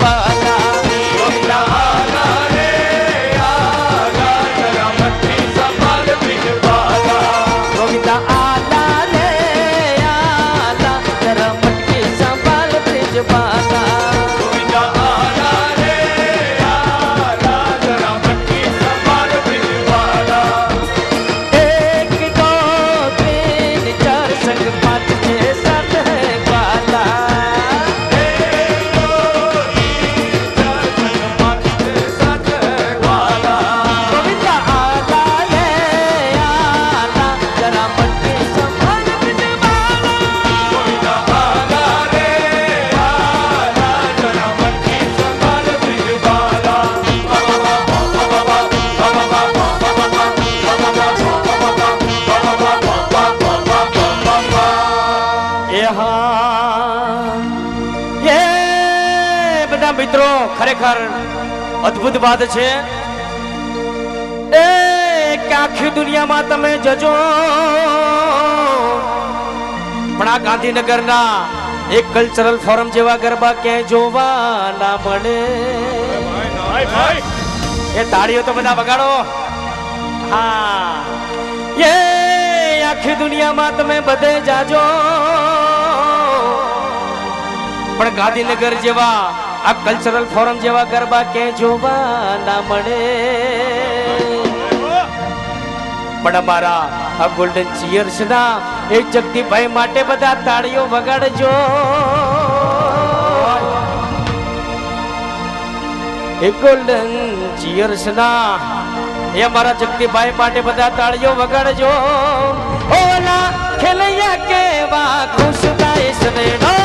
बाला गोविंदा आला रे आला जरा मट्टी संभाल ब्रिज बाला गोविंदा आला रे आला जरा मटकी संभाल ब्रिज बाला गोविंदा आला रे आला जरा मट्टी संभाल ब्रिज बाला 1 2 3 4 संग 5 6 7 है बाला गोविंदा आला रे आला जरा मटकी संभाल ब्रिज बाला गोविंदा आला रे आला जरा मट्टी संभाल ब्रिज बाला ये બધા મિત્રો ખરેખર અદ્ભુત વાત છે એ કે આખી દુનિયામાં તમે જજો પણ આ ગાંધીનગરના એક કલ્ચરલ ફોરમ જેવા ગરબા ક્યાંય જોવા ના મળે એ તાળીઓ તો બધા વગાડો હા એ આખી દુનિયામાં તમે બધે જાજો પણ ગાંધીનગર જેવા આ કલ્ચરલ ફોરમ જેવા ગરબા ક્યાંય જોવા ના મળે પણ અમારા આ ગોલ્ડન ચીયર્સ ના એ જગદીપભાઈ માટે બધા તાળીઓ વગાડજો એ ગોલ્ડન ચીયર્સ ના એ અમારા જગદીપભાઈ માટે બધા તાળીઓ વગાડજો ઓલા ખેલૈયા કેવા ખુશ થાય સનેડો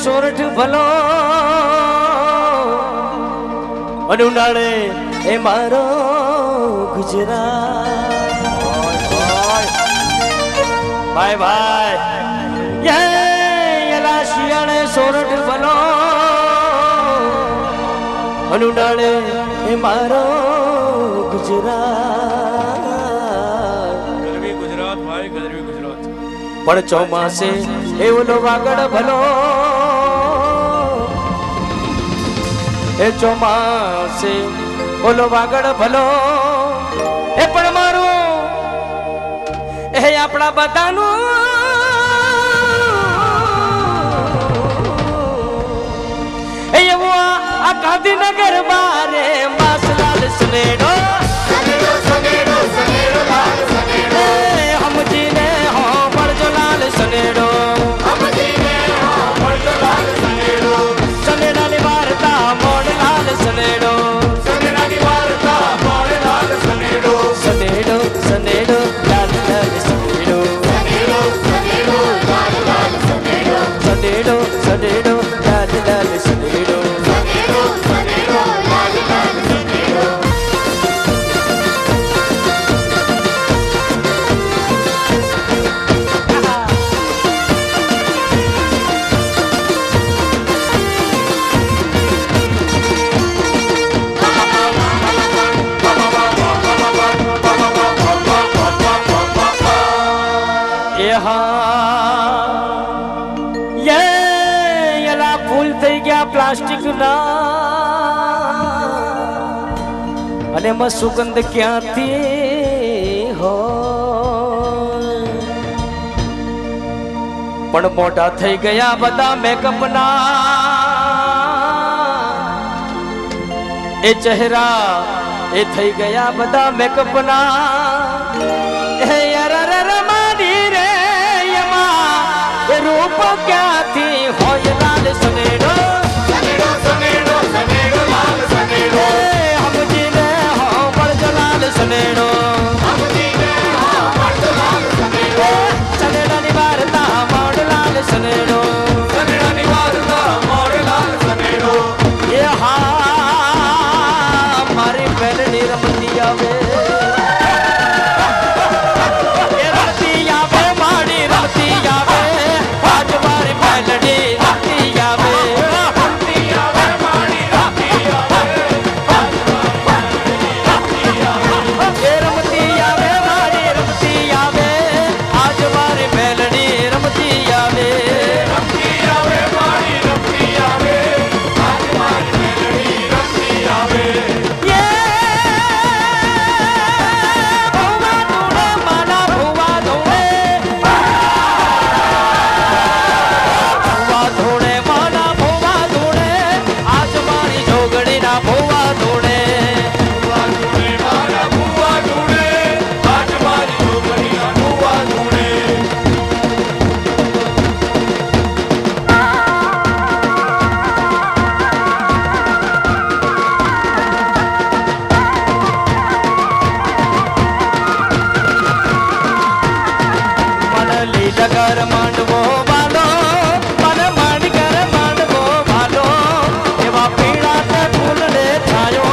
સોરઠ ભલો અનુનાળે એ મારો ગુજરાત ભાઈ ભાઈ એલા શિયાળે સોરઠ ભલો અનુનાળે એ મારો ગુજરાત ગરવી ગુજરાત ભાઈ ગરવી ગુજરાત પણ ચોમાસે એવલો વાગડ ભલો એ ચોમાસે ઓલો વાગડ ભલો એ પણ મારું એ આપણા બધાનું એ એવું આ ગાંધીનગર બારે માસલાલ સનેડો સમજીને હો પડજો લાલ સનેડો સનેડાની વાર્તા મોડ લાલ સનેડો સનેડો સનેડો લાલ લાલ સનેડો સનેડો સનેડો લાલ લાલ સનેડો રૂપિયા પ્લાસ્ટિક ના અને એમાં સુગંધ ક્યાંથી હો પણ મોટા થઈ ગયા બધા મેકઅપ ના એ ચહેરા એ થઈ ગયા બધા મેકઅપ ના હે યાર મારી રે એમાં એ રૂપ ક્યાંથી હોય લાલ સનેડો સનેડો સનેડો સનેડો લાલ સનેડો સમજીને હો મળજો લાલ સનેડો સમજીને હા મળતો લાલ સનેડો સનેડાની વાર્તા મોડ લાલ સનેડો સનેડાની વાર્તા મોર લાલ સનેડો એ હા મારી બેનની રમતી આવે એ રમતી આવે મારી રમતી આવે આજ મારી બેનની રમતી આવે રમતી આવે મારી રમતી આવે એ રમતી આવે મારી રમતી આવે આજ મારી બેનની રમતી આવે રમતી આવે મારી રમતી આવે આજ મારી મેલડી રમતી આવે ભુવા ધૂણે માના ભુવા ધૂણે ભુવા ધૂણે માના ભુવા ધૂણે આજ મારી જોગણીના ભુવા ધૂણે ભુવા ધૂણે મારા ભુવા ધૂણે આજ મારી છોકરીના ભુવા ધૂણે મને લીલગર માંડવો વાલો મને મણગર માંડવો વાલો એવા પીળા તે ફૂલને છાયો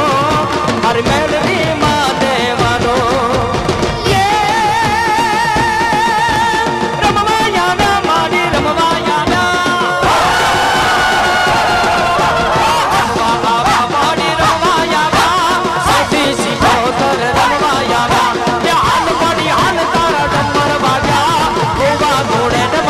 મારી મેલડી માને વાલો રમવા યાના મારી રમવા યાના મારી રમવા યાના સાથી સિંહોતર રમવા યાના હાલ પડી હાલ તારા ડમર વાગ્યા ભુવા ધૂણે ને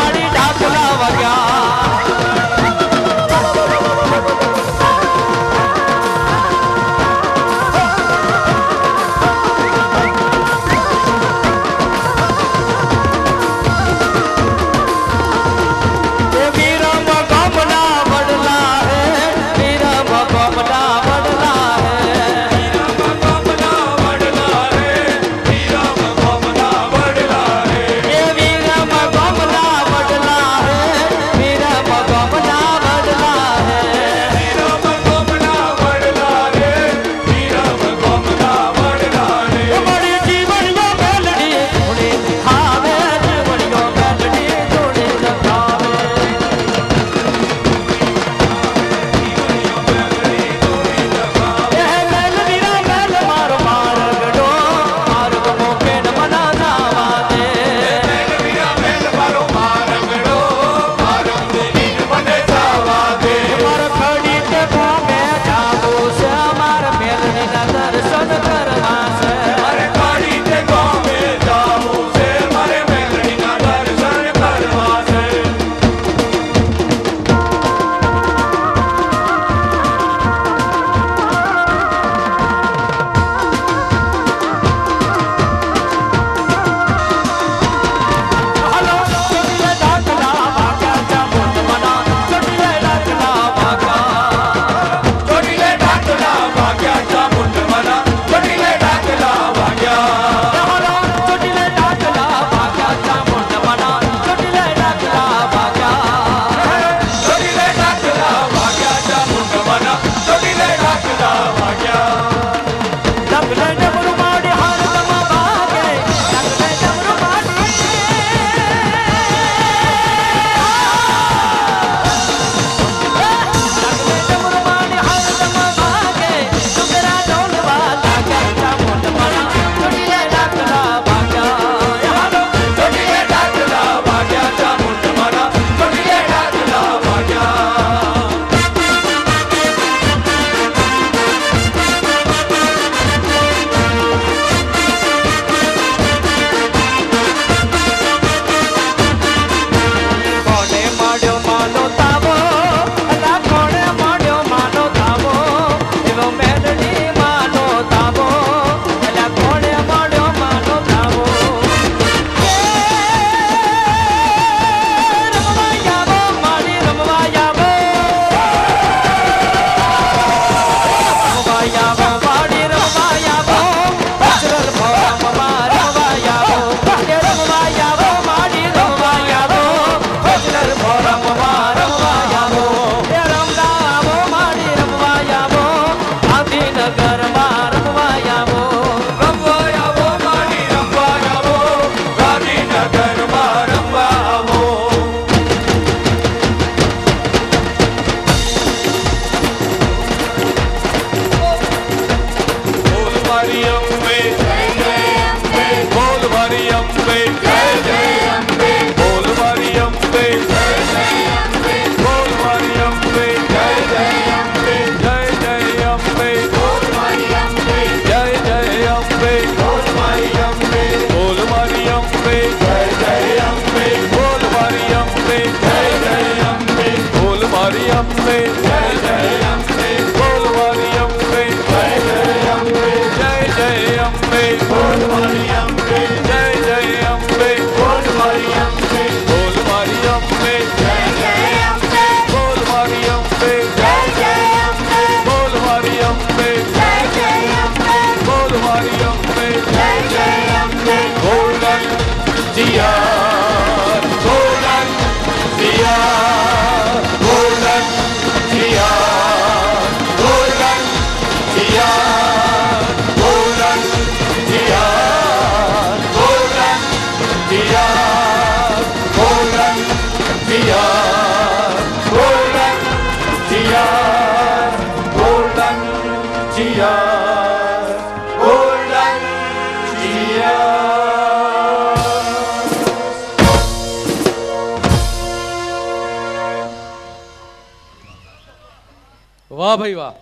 વાહ ભાઈ વાહ.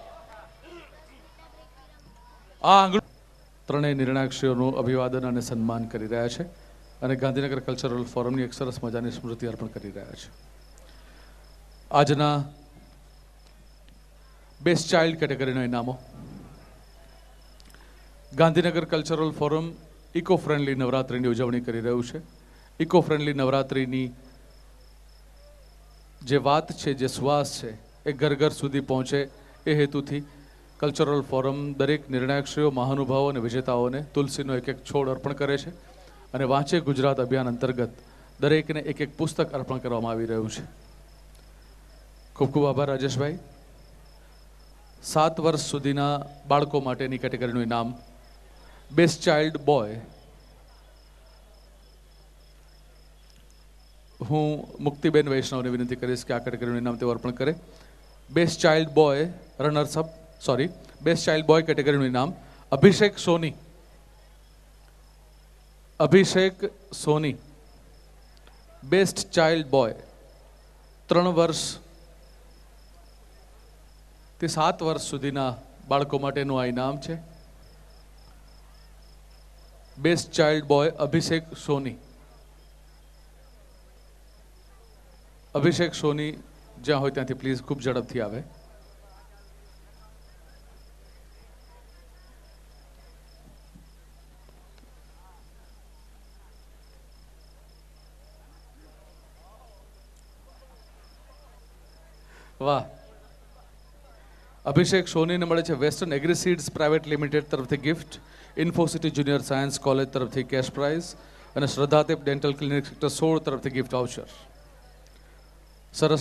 આ આંગણું ત્રણેય નિર્ણાયકશ્રીઓનું અભિવાદન અને સન્માન કરી રહ્યા છે અને ગાંધીનગર કલ્ચરલ ફોરમની એક સરસ મજાની સ્મૃતિ અર્પણ કરી રહ્યા છે. આજના બેસ્ટ ચાઇલ્ડ કેટેગરીના ઇનામો. Gandhinagar cultural forum eco friendly નવરાત્રિની ઉજવણી કરી રહ્યું છે. ઇકો ફ્રેન્ડલી નવરાત્રિની જે વાત છે, જે સુવાસ છે, એ ઘર ઘર સુધી પહોંચે એ હેતુથી કલ્ચરલ ફોરમ દરેક નિર્ણાયકશ્રીઓ, મહાનુભાવો અને વિજેતાઓને તુલસીનો એક એક છોડ અર્પણ કરે છે અને વાંચે ગુજરાત અભિયાન અંતર્ગત દરેકને એક એક પુસ્તક અર્પણ કરવામાં આવી રહ્યું છે. ખૂબ ખૂબ આભાર રાજેશભાઈ. 7 વર્ષ સુધીના બાળકો માટેની કેટેગરીનું ઇનામ બેસ્ટ ચાઇલ્ડ બોય. હું મુક્તિબેન વૈષ્ણવને વિનંતી કરીશ કે આ કેટેગરીનું ઇનામ તેઓ અર્પણ કરે. Best child boy runners up best child boy કેટેગરીનું ઇનામ Abhishek Soni. Abhishek Soni best child boy. 3 વર્ષથી 7 વર્ષ સુધીના બાળકો માટેનું આ ઇનામ છે. બેસ્ટ ચાઇલ્ડ બોય અભિષેક સોની. અભિષેક સોની જ્યાં હોય ત્યાંથી પ્લીઝ ખૂબ ઝડપથી આવે. વાહ. અભિષેક સોનીને મળે છે વેસ્ટર્ન એગ્રીસીડ્સ પ્રાઇવેટ લિમિટેડ તરફથી gift, Infocity junior science college તરફથી કેશ પ્રાઇઝ અને શ્રદ્ધાદેવ ડેન્ટલ ક્લિનિક સેક્ટર 16 તરફથી ગિફ્ટ વાઉચર. સરસ.